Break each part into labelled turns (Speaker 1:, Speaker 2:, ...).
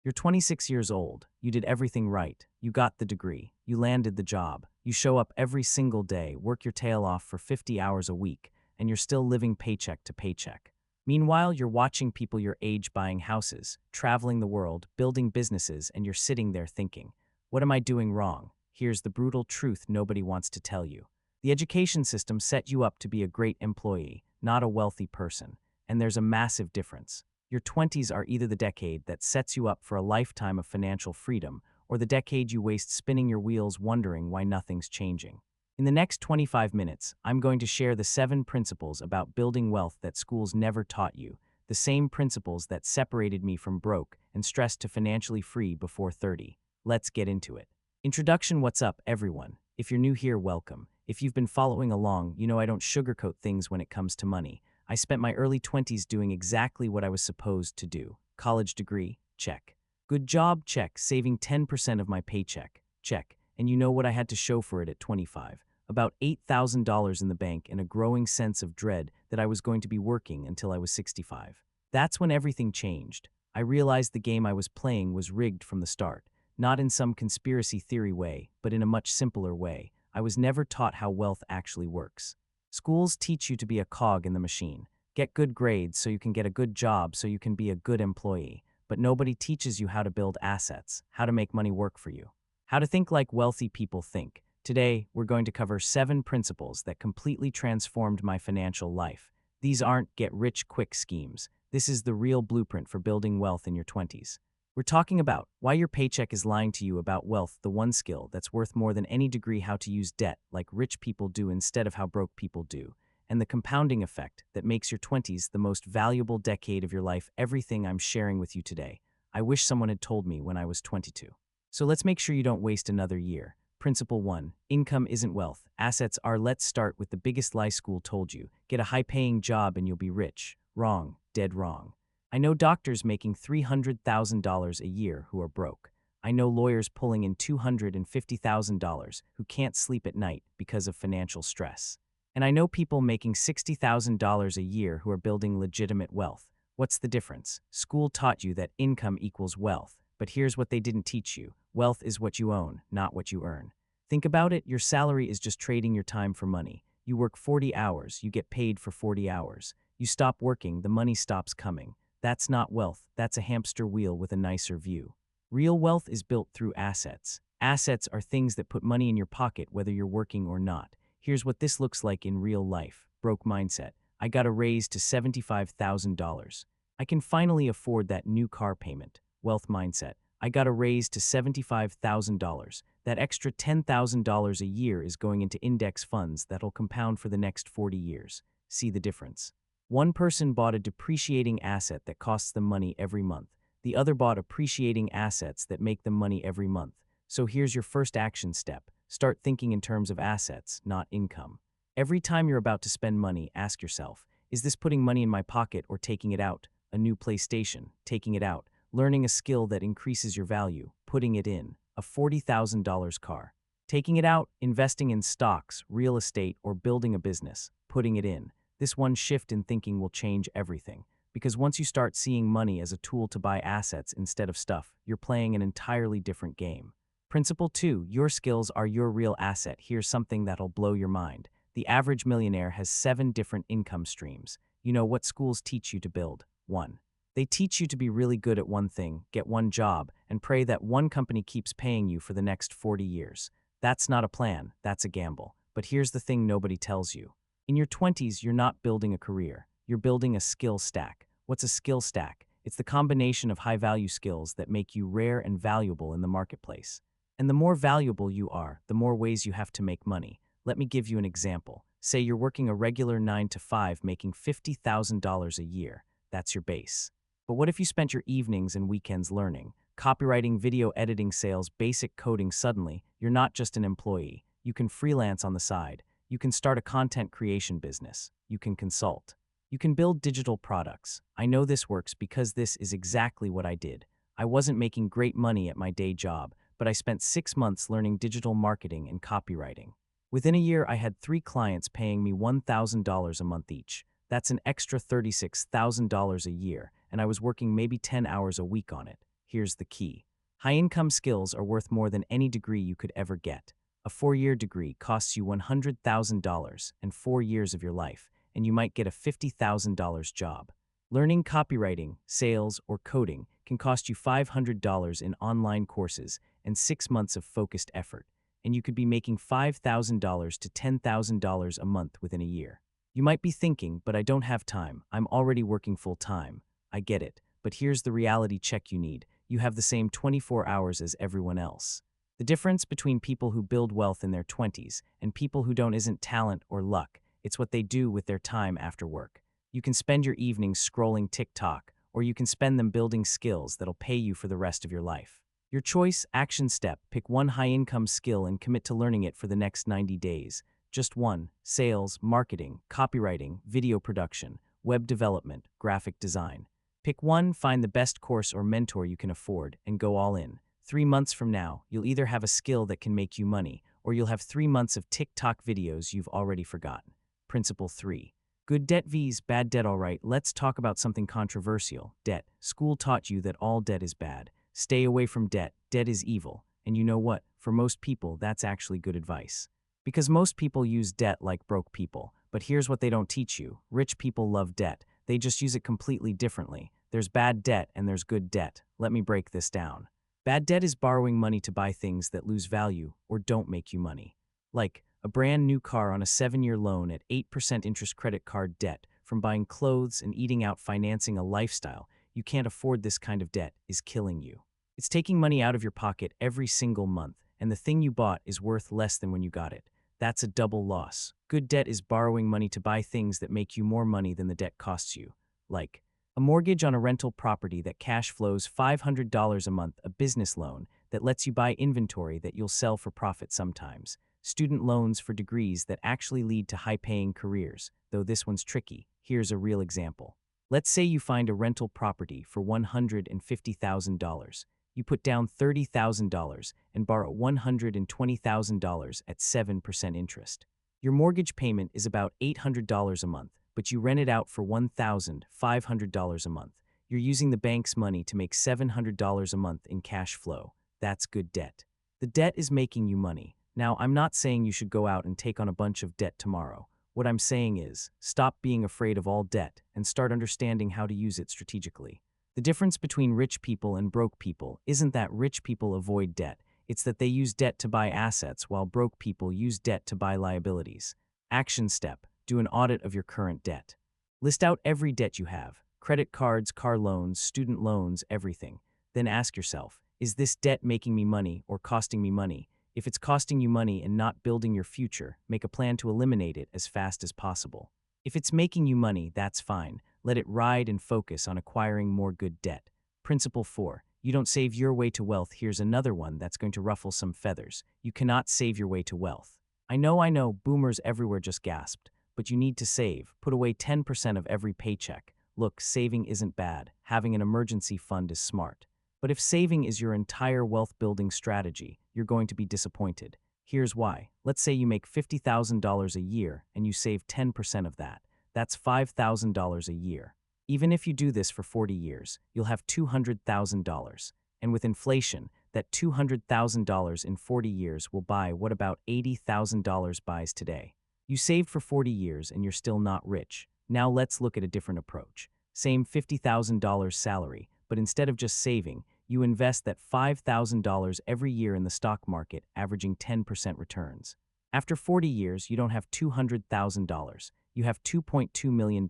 Speaker 1: You're 26 years old. You did everything right. You got the degree. You landed the job. You show up every single day, work your tail off for 50 hours a week, and you're still living paycheck to paycheck. Meanwhile, you're watching people your age buying houses, traveling the world, building businesses, and you're sitting there thinking, what am I doing wrong? Here's the brutal truth nobody wants to tell you. The education system set you up to be a great employee, not a wealthy person. And there's a massive difference. Your 20s are either the decade that sets you up for a lifetime of financial freedom, or the decade you waste spinning your wheels wondering why nothing's changing. In the next 25 minutes, I'm going to share the 7 principles about building wealth that schools never taught you, the same principles that separated me from broke and stressed to financially free before 30. Let's get into it. Introduction. What's up, everyone? If you're new here, welcome. If you've been following along, you know I don't sugarcoat things when it comes to money. I spent my early 20s doing exactly what I was supposed to do. College degree? Check. Good job? Check. Saving 10% of my paycheck? Check. And you know what I had to show for it at 25? About $8,000 in the bank and a growing sense of dread that I was going to be working until I was 65. That's when everything changed. I realized the game I was playing was rigged from the start. Not in some conspiracy theory way, but in a much simpler way. I was never taught how wealth actually works. Schools teach you to be a cog in the machine. Get good grades so you can get a good job so you can be a good employee. But nobody teaches you how to build assets, how to make money work for you, how to think like wealthy people think. Today, we're going to cover 7 principles that completely transformed my financial life. These aren't get-rich-quick schemes. This is the real blueprint for building wealth in your 20s. We're talking about why your paycheck is lying to you about wealth, the one skill that's worth more than any degree, how to use debt like rich people do instead of how broke people do, and the compounding effect that makes your 20s the most valuable decade of your life. Everything I'm sharing with you today, I wish someone had told me when I was 22. So let's make sure you don't waste another year. Principle 1. Income isn't wealth. Assets are. Let's start with the biggest lie school told you. Get a high-paying job and you'll be rich. Wrong. Dead wrong. I know doctors making $300,000 a year who are broke. I know lawyers pulling in $250,000 who can't sleep at night because of financial stress. And I know people making $60,000 a year who are building legitimate wealth. What's the difference? School taught you that income equals wealth, but here's what they didn't teach you. Wealth is what you own, not what you earn. Think about it, your salary is just trading your time for money. You work 40 hours, you get paid for 40 hours. You stop working, the money stops coming. That's not wealth, that's a hamster wheel with a nicer view. Real wealth is built through assets. Assets are things that put money in your pocket whether you're working or not. Here's what this looks like in real life. Broke mindset. I got a raise to $75,000. I can finally afford that new car payment. Wealth mindset. I got a raise to $75,000. That extra $10,000 a year is going into index funds that'll compound for the next 40 years. See the difference? One person bought a depreciating asset that costs them money every month. The other bought appreciating assets that make them money every month. So here's your first action step. Start thinking in terms of assets, not income. Every time you're about to spend money, ask yourself, is this putting money in my pocket or taking it out? A new PlayStation, taking it out. Learning a skill that increases your value, putting it in. A $40,000 car. Taking it out, investing in stocks, real estate, or building a business, putting it in. This one shift in thinking will change everything. Because once you start seeing money as a tool to buy assets instead of stuff, you're playing an entirely different game. Principle 2. Your skills are your real asset. Here's something that'll blow your mind. The average millionaire has 7 different income streams. You know what schools teach you to build? 1. They teach you to be really good at one thing, get one job, and pray that one company keeps paying you for the next 40 years. That's not a plan, that's a gamble. But here's the thing nobody tells you. In your 20s, you're not building a career. You're building a skill stack. What's a skill stack? It's the combination of high-value skills that make you rare and valuable in the marketplace. And the more valuable you are, the more ways you have to make money. Let me give you an example. Say you're working a regular 9 to 5 making $50,000 a year. That's your base. But what if you spent your evenings and weekends learning? Copywriting, video editing, sales, basic coding. Suddenly, you're not just an employee. You can freelance on the side. You can start a content creation business. You can consult. You can build digital products. I know this works because this is exactly what I did. I wasn't making great money at my day job, but I spent 6 months learning digital marketing and copywriting. Within a year, I had 3 clients paying me $1,000 a month each. That's an extra $36,000 a year, and I was working maybe 10 hours a week on it. Here's the key. High-income skills are worth more than any degree you could ever get. A 4-year degree costs you $100,000 and 4 years of your life, and you might get a $50,000 job. Learning copywriting, sales, or coding can cost you $500 in online courses and 6 months of focused effort, and you could be making $5,000 to $10,000 a month within a year. You might be thinking, but I don't have time. I'm already working full-time. I get it, but here's the reality check you need. You have the same 24 hours as everyone else. The difference between people who build wealth in their 20s and people who don't isn't talent or luck. It's what they do with their time after work. You can spend your evenings scrolling TikTok, or you can spend them building skills that'll pay you for the rest of your life. Your choice, action step, pick one high-income skill and commit to learning it for the next 90 days. Just one: sales, marketing, copywriting, video production, web development, graphic design. Pick one, find the best course or mentor you can afford, and go all in. 3 months from now, you'll either have a skill that can make you money, or you'll have 3 months of TikTok videos you've already forgotten. Principle 3. Good debt vs. bad debt. Alright, let's talk about something controversial. Debt. School taught you that all debt is bad. Stay away from debt. Debt is evil. And you know what? For most people, that's actually good advice. Because most people use debt like broke people. But here's what they don't teach you. Rich people love debt. They just use it completely differently. There's bad debt and there's good debt. Let me break this down. Bad debt is borrowing money to buy things that lose value or don't make you money. Like a brand new car on a 7-year loan at 8% interest. Credit card debt from buying clothes and eating out. Financing a lifestyle you can't afford. This kind of debt is killing you. It's taking money out of your pocket every single month, and the thing you bought is worth less than when you got it. That's a double loss. Good debt is borrowing money to buy things that make you more money than the debt costs you. Like a mortgage on a rental property that cash flows $500 a month, a business loan that lets you buy inventory that you'll sell for profit sometimes, student loans for degrees that actually lead to high-paying careers, though this one's tricky. Here's a real example. Let's say you find a rental property for $150,000. You put down $30,000 and borrow $120,000 at 7% interest. Your mortgage payment is about $800 a month, but you rent it out for $1,500 a month. You're using the bank's money to make $700 a month in cash flow. That's good debt. The debt is making you money. Now, I'm not saying you should go out and take on a bunch of debt tomorrow. What I'm saying is, stop being afraid of all debt and start understanding how to use it strategically. The difference between rich people and broke people isn't that rich people avoid debt, it's that they use debt to buy assets while broke people use debt to buy liabilities. Action step: do an audit of your current debt. List out every debt you have: credit cards, car loans, student loans, everything. Then ask yourself, is this debt making me money or costing me money? If it's costing you money and not building your future, make a plan to eliminate it as fast as possible. If it's making you money, that's fine. Let it ride and focus on acquiring more good debt. Principle 4. You don't save your way to wealth. Here's another one that's going to ruffle some feathers. You cannot save your way to wealth. I know, boomers everywhere just gasped. But you need to save. Put away 10% of every paycheck. Look, saving isn't bad. Having an emergency fund is smart. But if saving is your entire wealth-building strategy, you're going to be disappointed. Here's why. Let's say you make $50,000 a year and you save 10% of that. That's $5,000 a year. Even if you do this for 40 years, you'll have $200,000. And with inflation, that $200,000 in 40 years will buy what about $80,000 buys today. You saved for 40 years and you're still not rich. Now let's look at a different approach. Same $50,000 salary, but instead of just saving, you invest that $5,000 every year in the stock market, averaging 10% returns. After 40 years, you don't have $200,000. You have $2.2 million.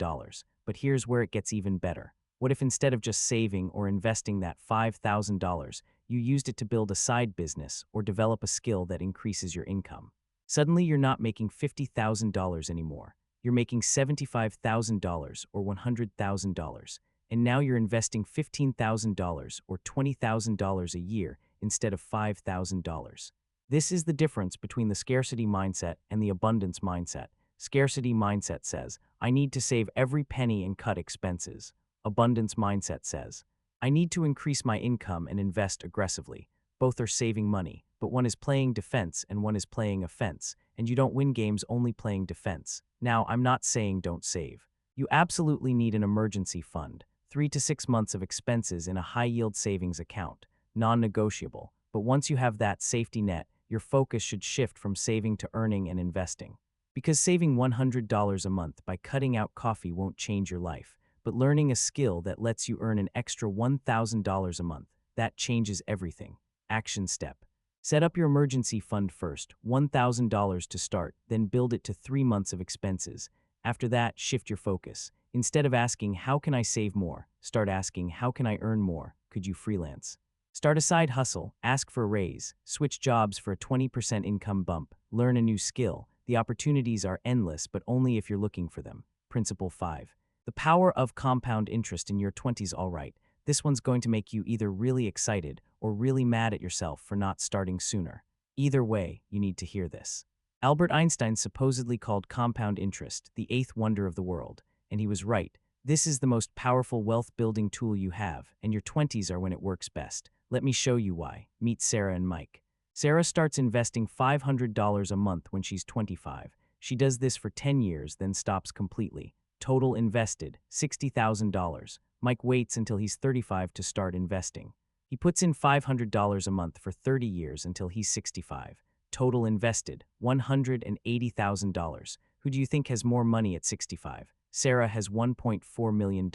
Speaker 1: But here's where it gets even better. What if instead of just saving or investing that $5,000, you used it to build a side business or develop a skill that increases your income? Suddenly, you're not making $50,000 anymore. You're making $75,000 or $100,000. And now you're investing $15,000 or $20,000 a year instead of $5,000. This is the difference between the scarcity mindset and the abundance mindset. Scarcity mindset says, I need to save every penny and cut expenses. Abundance mindset says, I need to increase my income and invest aggressively. Both are saving money, but one is playing defense and one is playing offense, and you don't win games only playing defense. Now, I'm not saying don't save. You absolutely need an emergency fund. 3 to 6 months of expenses in a high-yield savings account, non-negotiable. But once you have that safety net, your focus should shift from saving to earning and investing. Because saving $100 a month by cutting out coffee won't change your life, but learning a skill that lets you earn an extra $1,000 a month, that changes everything. Action step. Set up your emergency fund first, $1,000 to start, then build it to 3 months of expenses. After that, shift your focus. Instead of asking, how can I save more? Start asking, how can I earn more? Could you freelance? Start a side hustle, ask for a raise, switch jobs for a 20% income bump, learn a new skill. The opportunities are endless, but only if you're looking for them. Principle 5. The power of compound interest in your 20s. All right, this one's going to make you either really excited or really mad at yourself for not starting sooner. Either way, you need to hear this. Albert Einstein supposedly called compound interest the eighth wonder of the world, and he was right. This is the most powerful wealth-building tool you have, and your 20s are when it works best. Let me show you why. Meet Sarah and Mike. Sarah starts investing $500 a month when she's 25. She does this for 10 years, then stops completely. Total invested, $60,000. Mike waits until he's 35 to start investing. He puts in $500 a month for 30 years until he's 65. Total invested, $180,000. Who do you think has more money at 65? Sarah has $1.4 million.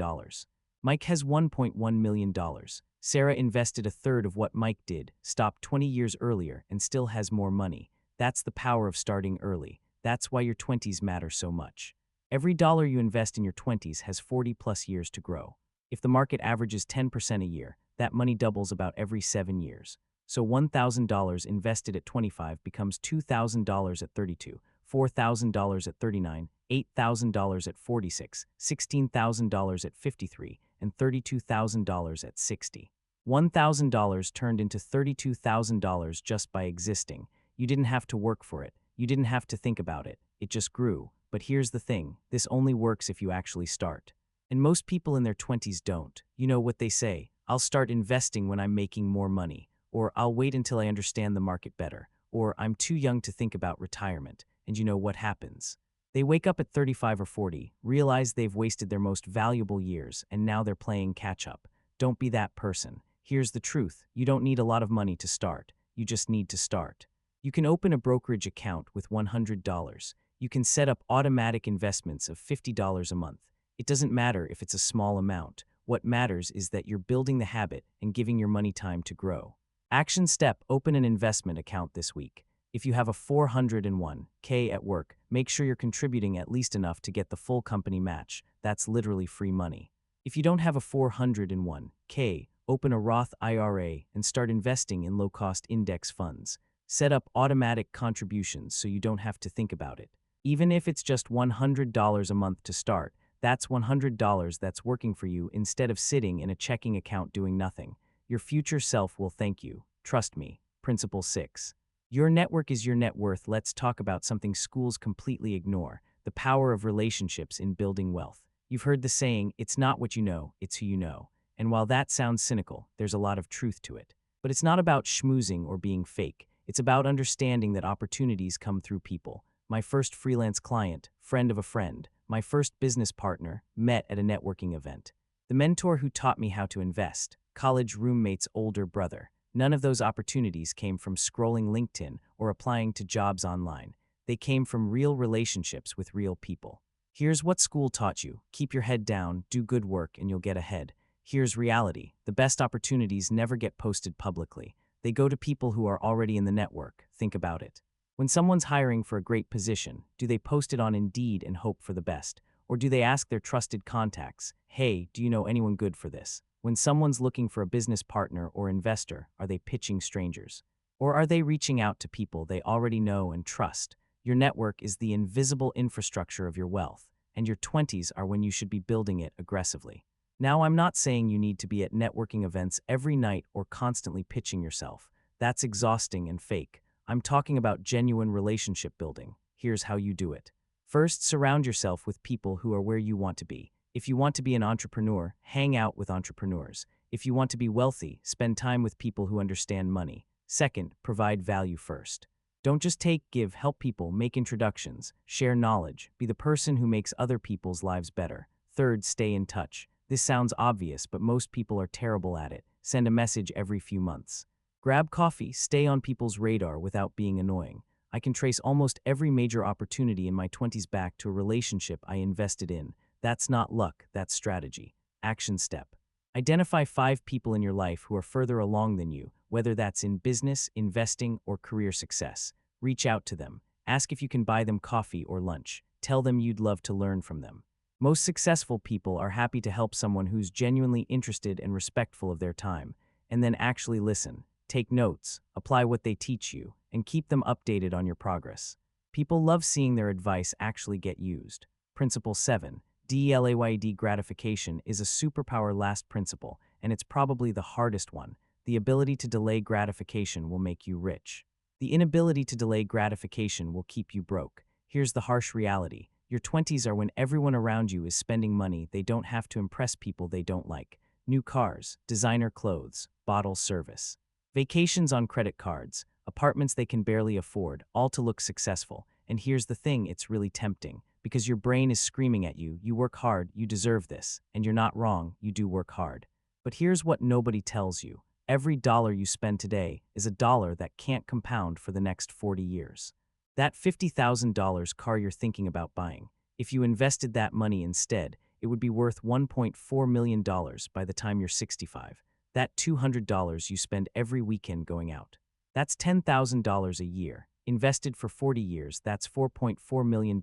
Speaker 1: Mike has $1.1 million. Sarah invested a third of what Mike did, stopped 20 years earlier, and still has more money. That's the power of starting early. That's why your 20s matter so much. Every dollar you invest in your 20s has 40 plus years to grow. If the market averages 10% a year, that money doubles about every 7 years. So $1,000 invested at 25 becomes $2,000 at 32, $4,000 at 39, $8,000 at 46, $16,000 at 53, and $32,000 at 60. $1,000 turned into $32,000 just by existing. You didn't have to work for it. You didn't have to think about it. It just grew. But here's the thing, this only works if you actually start. And most people in their 20s don't. You know what they say, I'll start investing when I'm making more money, or I'll wait until I understand the market better, or I'm too young to think about retirement. And you know what happens? They wake up at 35 or 40, realize they've wasted their most valuable years, and now they're playing catch-up. Don't be that person. Here's the truth, you don't need a lot of money to start. You just need to start. You can open a brokerage account with $100. You can set up automatic investments of $50 a month. It doesn't matter if it's a small amount. What matters is that you're building the habit and giving your money time to grow. Action step, open an investment account this week. If you have a 401k at work, make sure you're contributing at least enough to get the full company match. That's literally free money. If you don't have a 401k, open a Roth IRA and start investing in low-cost index funds. Set up automatic contributions so you don't have to think about it. Even if it's just $100 a month to start, that's $100 that's working for you instead of sitting in a checking account doing nothing. Your future self will thank you. Trust me. Principle 6. Your network is your net worth. Let's talk about something schools completely ignore, the power of relationships in building wealth. You've heard the saying, it's not what you know, it's who you know. And while that sounds cynical, there's a lot of truth to it. But it's not about schmoozing or being fake. It's about understanding that opportunities come through people. My first freelance client, friend of a friend, my first business partner, met at a networking event. The mentor who taught me how to invest, college roommate's older brother. None of those opportunities came from scrolling LinkedIn or applying to jobs online. They came from real relationships with real people. Here's what school taught you. Keep your head down, do good work, and you'll get ahead. Here's reality. The best opportunities never get posted publicly. They go to people who are already in the network. Think about it. When someone's hiring for a great position, do they post it on Indeed and hope for the best? Or do they ask their trusted contacts, hey, do you know anyone good for this? When someone's looking for a business partner or investor, are they pitching strangers? Or are they reaching out to people they already know and trust? Your network is the invisible infrastructure of your wealth, and your 20s are when you should be building it aggressively. Now, I'm not saying you need to be at networking events every night or constantly pitching yourself. That's exhausting and fake. I'm talking about genuine relationship building. Here's how you do it. First, surround yourself with people who are where you want to be. If you want to be an entrepreneur, hang out with entrepreneurs. If you want to be wealthy, spend time with people who understand money. Second, provide value first. Don't just take, give, help people, make introductions, share knowledge, be the person who makes other people's lives better. Third, stay in touch. This sounds obvious, but most people are terrible at it. Send a message every few months. Grab coffee, stay on people's radar without being annoying. I can trace almost every major opportunity in my 20s back to a relationship I invested in. That's not luck, that's strategy. Action step. Identify 5 people in your life who are further along than you, whether that's in business, investing, or career success. Reach out to them. Ask if you can buy them coffee or lunch. Tell them you'd love to learn from them. Most successful people are happy to help someone who's genuinely interested and respectful of their time, and then actually listen. Take notes, apply what they teach you, and keep them updated on your progress. People love seeing their advice actually get used. Principle 7. DELAYD gratification is a superpower last principle, and it's probably the hardest one. The ability to delay gratification will make you rich. The inability to delay gratification will keep you broke. Here's the harsh reality. Your 20s are when everyone around you is spending money they don't have to impress people they don't like. New cars, designer clothes, bottle service. Vacations on credit cards, apartments they can barely afford, all to look successful. And here's the thing, it's really tempting. Because your brain is screaming at you, you work hard, you deserve this. And you're not wrong, you do work hard. But here's what nobody tells you. Every dollar you spend today is a dollar that can't compound for the next 40 years. That $50,000 car you're thinking about buying, if you invested that money instead, it would be worth $1.4 million by the time you're 65. That $200 you spend every weekend going out. That's $10,000 a year. Invested for 40 years, that's $4.4 million.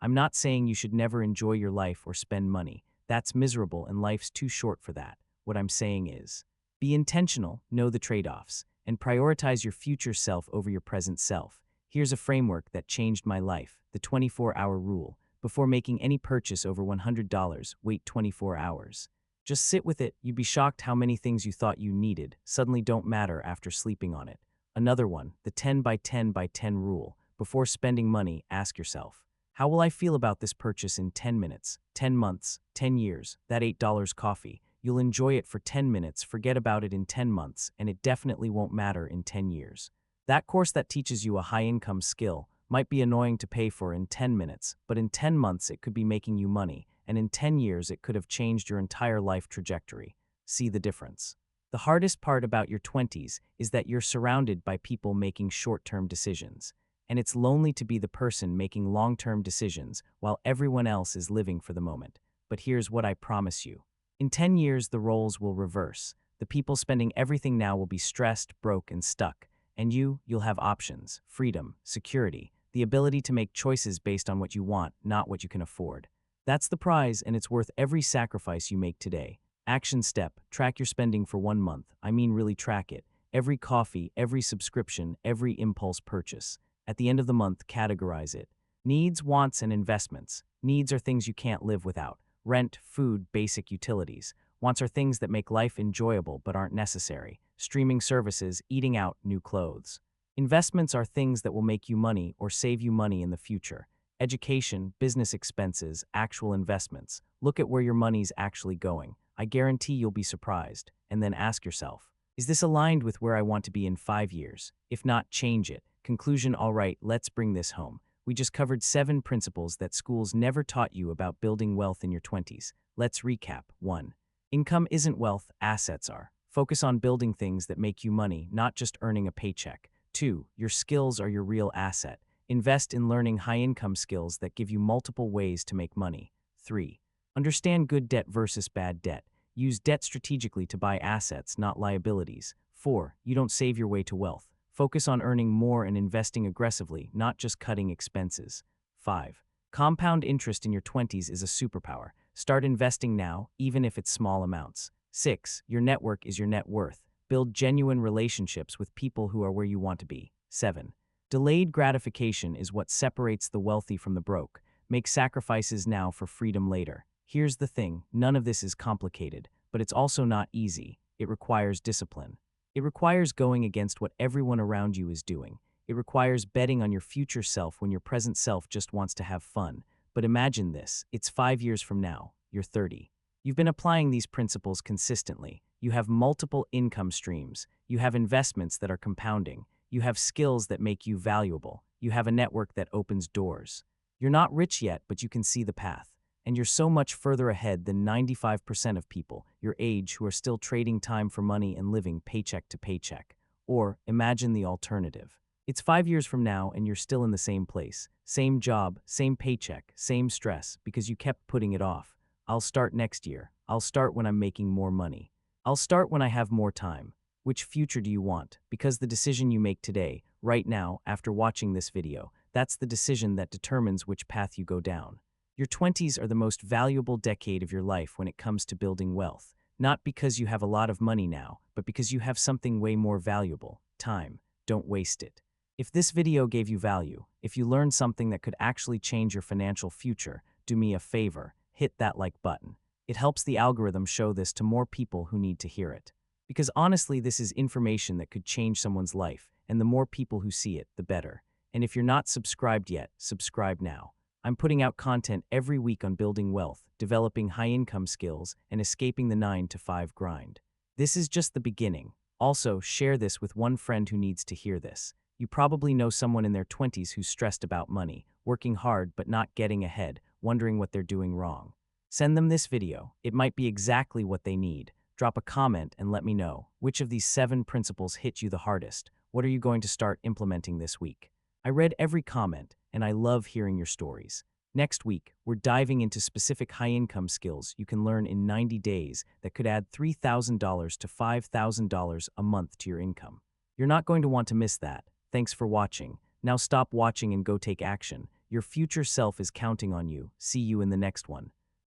Speaker 1: I'm not saying you should never enjoy your life or spend money. That's miserable and life's too short for that. What I'm saying is, be intentional, know the trade-offs, and prioritize your future self over your present self. Here's a framework that changed my life, the 24-hour rule. Before making any purchase over $100, wait 24 hours. Just sit with it. You'd be shocked how many things you thought you needed suddenly don't matter after sleeping on it. Another one, the 10 by 10 by 10 rule. Before spending money, ask yourself, how will I feel about this purchase in 10 minutes, 10 months, 10 years? That $8 coffee, you'll enjoy it for 10 minutes, forget about it in 10 months, and it definitely won't matter in 10 years. That course that teaches you a high-income skill might be annoying to pay for in 10 minutes, but in 10 months it could be making you money, and in 10 years it could have changed your entire life trajectory. See the difference. The hardest part about your 20s is that you're surrounded by people making short-term decisions, and it's lonely to be the person making long-term decisions while everyone else is living for the moment. But here's what I promise you. In 10 years, the roles will reverse. The people spending everything now will be stressed, broke, and stuck. And you'll have options, freedom, security, the ability to make choices based on what you want, not what you can afford. That's the prize, and it's worth every sacrifice you make today. Action step, track your spending for 1 month. I mean really track it. Every coffee, every subscription, every impulse purchase. At the end of the month, categorize it. Needs, wants, and investments. Needs are things you can't live without. Rent, food, basic utilities. Wants are things that make life enjoyable but aren't necessary. Streaming services, eating out, new clothes. Investments are things that will make you money or save you money in the future. Education, business expenses, actual investments. Look at where your money's actually going. I guarantee you'll be surprised. And then ask yourself, is this aligned with where I want to be in 5 years? If not, change it. Conclusion, all right, let's bring this home. We just covered 7 principles that schools never taught you about building wealth in your 20s. Let's recap. 1. Income isn't wealth, assets are. Focus on building things that make you money, not just earning a paycheck. 2. Your skills are your real asset. Invest in learning high-income skills that give you multiple ways to make money. 3. Understand good debt versus bad debt. Use debt strategically to buy assets, not liabilities. 4. You don't save your way to wealth. Focus on earning more and investing aggressively, not just cutting expenses. 5. Compound interest in your 20s is a superpower. Start investing now, even if it's small amounts. 6. Your network is your net worth. Build genuine relationships with people who are where you want to be. 7. Delayed gratification is what separates the wealthy from the broke. Make sacrifices now for freedom later. Here's the thing, none of this is complicated, but it's also not easy. It requires discipline. It requires going against what everyone around you is doing. It requires betting on your future self when your present self just wants to have fun. But imagine this, it's 5 years from now, you're 30. You've been applying these principles consistently. You have multiple income streams. You have investments that are compounding. You have skills that make you valuable. You have a network that opens doors. You're not rich yet, but you can see the path. And you're so much further ahead than 95% of people your age who are still trading time for money and living paycheck to paycheck. Or imagine the alternative. It's 5 years from now and you're still in the same place. Same job, same paycheck, same stress because you kept putting it off. I'll start next year. I'll start when I'm making more money. I'll start when I have more time. Which future do you want? Because the decision you make today, right now, after watching this video, that's the decision that determines which path you go down. Your 20s are the most valuable decade of your life when it comes to building wealth. Not because you have a lot of money now, but because you have something way more valuable, time. Don't waste it. If this video gave you value, if you learned something that could actually change your financial future, do me a favor, hit that like button. It helps the algorithm show this to more people who need to hear it. Because honestly, this is information that could change someone's life, and the more people who see it, the better. And if you're not subscribed yet, subscribe now. I'm putting out content every week on building wealth, developing high-income skills, and escaping the 9-to-5 grind. This is just the beginning. Also, share this with one friend who needs to hear this. You probably know someone in their 20s who's stressed about money, working hard but not getting ahead, wondering what they're doing wrong. Send them this video. It might be exactly what they need. Drop a comment and let me know, which of these 7 principles hit you the hardest? What are you going to start implementing this week? I read every comment, and I love hearing your stories. Next week, we're diving into specific high-income skills you can learn in 90 days that could add $3,000 to $5,000 a month to your income. You're not going to want to miss that. Thanks for watching. Now stop watching and go take action. Your future self is counting on you. See you in the next one.